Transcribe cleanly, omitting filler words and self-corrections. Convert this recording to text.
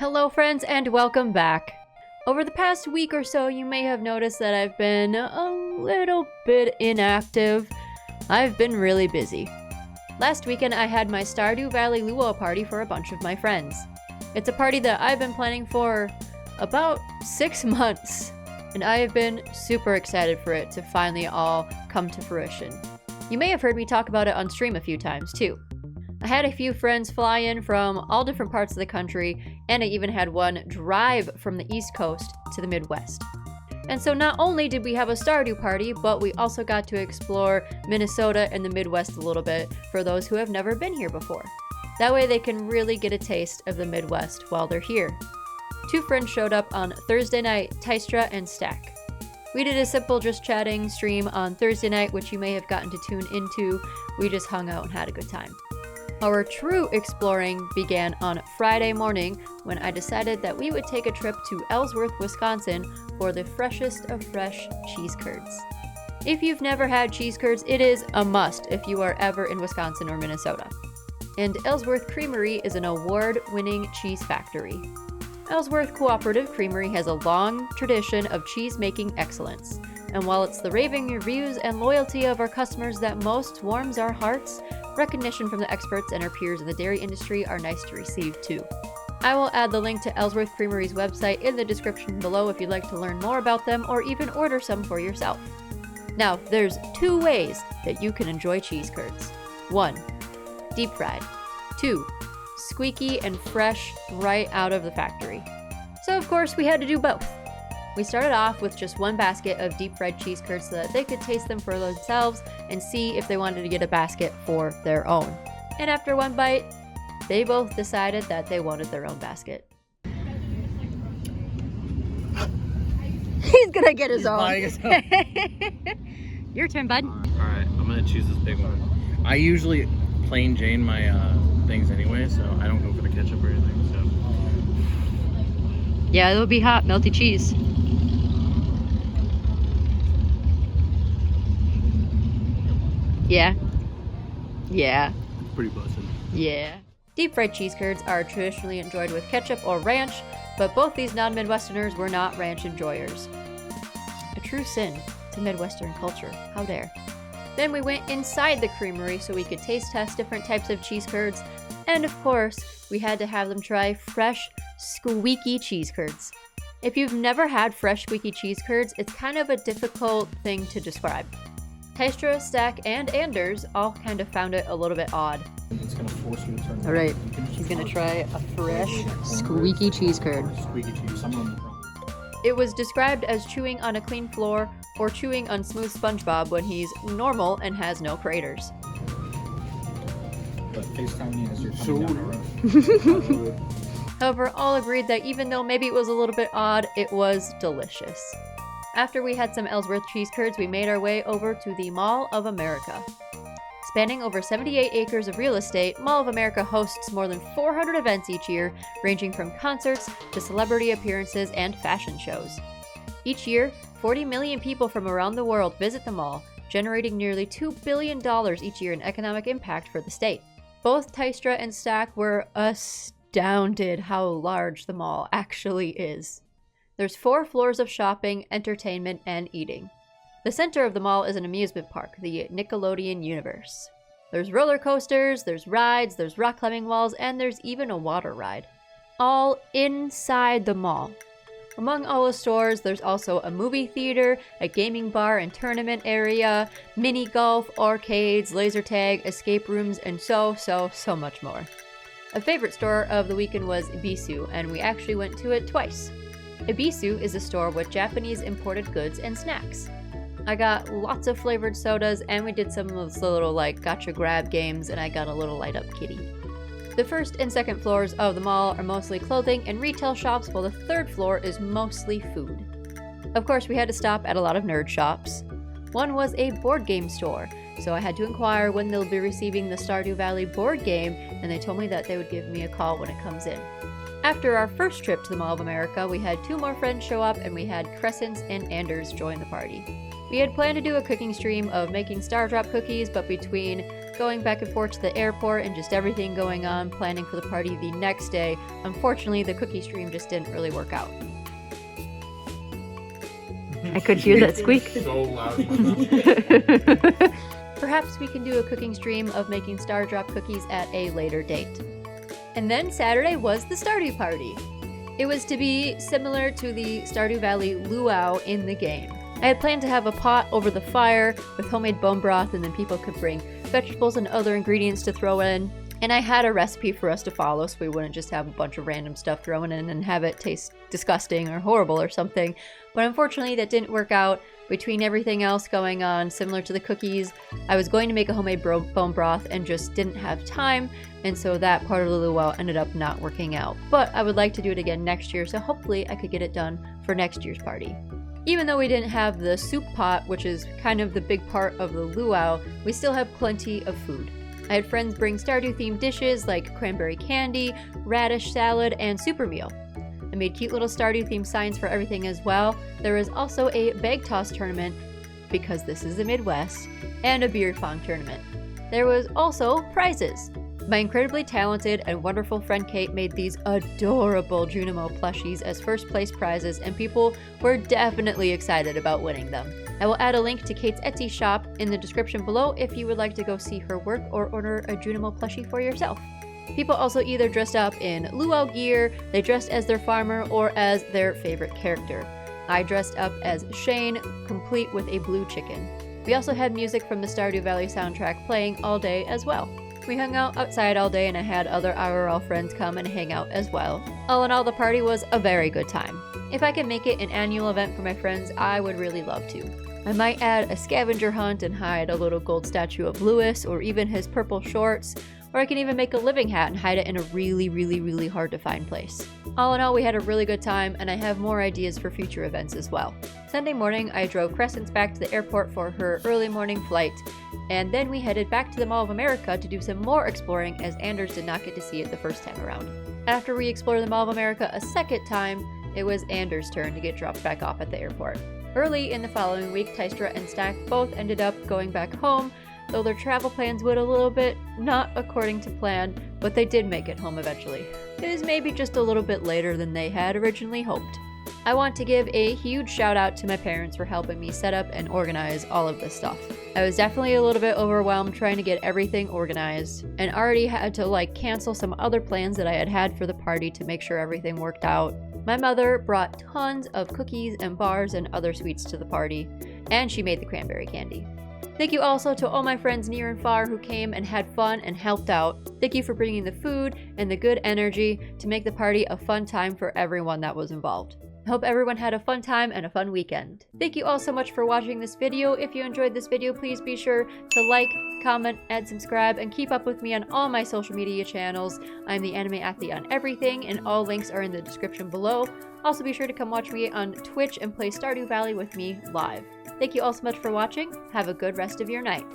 Hello friends and welcome back. Over the past week or so, you may have noticed that I've been a little bit inactive. I've been really busy. Last weekend I had my Stardew Valley Luau party for a bunch of my friends. It's a party that I've been planning for about 6 months, and I have been super excited for it to finally all come to fruition. You may have heard me talk about it on stream a few times too. I had a few friends fly in from all different parts of the country, and I even had one drive from the East Coast to the Midwest. And so not only did we have a Stardew party, but we also got to explore Minnesota and the Midwest a little bit for those who have never been here before. That way they can really get a taste of the Midwest while they're here. 2 friends showed up on Thursday night, Tystra and Stack. We did a simple just chatting stream on Thursday night, which you may have gotten to tune into. We just hung out and had a good time. Our true exploring began on Friday morning when I decided that we would take a trip to Ellsworth, Wisconsin for the freshest of fresh cheese curds. If you've never had cheese curds, it is a must if you are ever in Wisconsin or Minnesota. And Ellsworth Creamery is an award-winning cheese factory. Ellsworth Cooperative Creamery has a long tradition of cheese-making excellence. And while it's the raving reviews and loyalty of our customers that most warms our hearts, recognition from the experts and our peers in the dairy industry are nice to receive too. I will add the link to Ellsworth Creamery's website in the description below if you'd like to learn more about them or even order some for yourself. Now, there's 2 ways that you can enjoy cheese curds. 1. Deep fried. 2. Squeaky and fresh right out of the factory. So of course we had to do both. We started off with just 1 basket of deep fried cheese curds so that they could taste them for themselves and see if they wanted to get a basket for their own. And after 1 bite, they both decided that they wanted their own basket. He's gonna get his own. Your turn, bud. Alright, I'm gonna choose this big one. I usually plain Jane my things anyway, so I don't go for the ketchup or anything, so. Yeah, it'll be hot, melty cheese. Yeah. Yeah. It's pretty busted. Yeah. Deep fried cheese curds are traditionally enjoyed with ketchup or ranch, but both these non-Midwesterners were not ranch enjoyers. A true sin to Midwestern culture. How dare. Then we went inside the creamery so we could taste test different types of cheese curds, and of course, we had to have them try fresh, squeaky cheese curds. If you've never had fresh, squeaky cheese curds, it's kind of a difficult thing to describe. Tystra, Stack, and Anders all kind of found it a little bit odd. It's gonna force you to turn. Alright, she's gonna try a fresh, squeaky cheese curd. Squeaky cheese. It was described as chewing on a clean floor or chewing on smooth SpongeBob when he's normal and has no craters. But FaceTime me as you're coming down the road. However, all agreed that even though maybe it was a little bit odd, it was delicious. After we had some Ellsworth cheese curds, we made our way over to the Mall of America. Spanning over 78 acres of real estate, Mall of America hosts more than 400 events each year, ranging from concerts to celebrity appearances and fashion shows. Each year, 40 million people from around the world visit the mall, generating nearly $2 billion each year in economic impact for the state. Both Tystra and Stack were astounded how large the mall actually is. There's 4 floors of shopping, entertainment, and eating. The center of the mall is an amusement park, the Nickelodeon Universe. There's roller coasters, there's rides, there's rock climbing walls, and there's even a water ride. All inside the mall. Among all the stores, there's also a movie theater, a gaming bar and tournament area, mini golf, arcades, laser tag, escape rooms, and so much more. A favorite store of the weekend was Ibisu, and we actually went to it twice. Ibisu is a store with Japanese imported goods and snacks. I got lots of flavored sodas, and we did some of those little gotcha grab games, and I got a little light up kitty. The first and second floors of the mall are mostly clothing and retail shops, while the third floor is mostly food. Of course, we had to stop at a lot of nerd shops. One was a board game store, so I had to inquire when they'll be receiving the Stardew Valley board game, and they told me that they would give me a call when it comes in. After our first trip to the Mall of America, we had 2 more friends show up, and we had Crescents and Anders join the party. We had planned to do a cooking stream of making Star Drop cookies, but between going back and forth to the airport and just everything going on, planning for the party the next day, unfortunately the cookie stream just didn't really work out. I could hear that squeak. So loud in my mouth. Perhaps we can do a cooking stream of making Star Drop cookies at a later date. And then Saturday was the Stardew Party. It was to be similar to the Stardew Valley luau in the game. I had planned to have a pot over the fire with homemade bone broth, and then people could bring vegetables and other ingredients to throw in. And I had a recipe for us to follow so we wouldn't just have a bunch of random stuff thrown in and have it taste disgusting or horrible or something. But unfortunately that didn't work out. Between everything else going on, similar to the cookies, I was going to make a homemade bone broth and just didn't have time, and so that part of the luau ended up not working out. But I would like to do it again next year, so hopefully I could get it done for next year's party. Even though we didn't have the soup pot, which is kind of the big part of the luau, we still have plenty of food. I had friends bring Stardew-themed dishes like cranberry candy, radish salad, and super meal. I made cute little Stardew-themed signs for everything as well. There was also a bag toss tournament, because this is the Midwest, and a beer pong tournament. There was also prizes. My incredibly talented and wonderful friend Kate made these adorable Junimo plushies as first place prizes, and people were definitely excited about winning them. I will add a link to Kate's Etsy shop in the description below if you would like to go see her work or order a Junimo plushie for yourself. People also either dressed up in luau gear, they dressed as their farmer, or as their favorite character. I dressed up as Shane, complete with a blue chicken. We also had music from the Stardew Valley soundtrack playing all day as well. We hung out outside all day and I had other IRL friends come and hang out as well. All in all, the party was a very good time. If I could make it an annual event for my friends, I would really love to. I might add a scavenger hunt and hide a little gold statue of Lewis or even his purple shorts, or I can even make a living hat and hide it in a really hard to find place. All in all, we had a really good time, and I have more ideas for future events as well. Sunday morning, I drove Crescents back to the airport for her early morning flight, and then we headed back to the Mall of America to do some more exploring, as Anders did not get to see it the first time around. After we explored the Mall of America a second time, it was Anders' turn to get dropped back off at the airport. Early in the following week, Tystra and Stack both ended up going back home, though their travel plans went a little bit not according to plan, but they did make it home eventually. It was maybe just a little bit later than they had originally hoped. I want to give a huge shout out to my parents for helping me set up and organize all of this stuff. I was definitely a little bit overwhelmed trying to get everything organized, and already had to cancel some other plans that I had had for the party to make sure everything worked out. My mother brought tons of cookies and bars and other sweets to the party, and she made the cranberry candy. Thank you also to all my friends near and far who came and had fun and helped out. Thank you for bringing the food and the good energy to make the party a fun time for everyone that was involved. I hope everyone had a fun time and a fun weekend. Thank you all so much for watching this video. If you enjoyed this video, please be sure to like, comment, and subscribe, and keep up with me on all my social media channels. I'm the Anime Athlete on everything, and all links are in the description below. Also be sure to come watch me on Twitch and play Stardew Valley with me live. Thank you all so much for watching. Have a good rest of your night.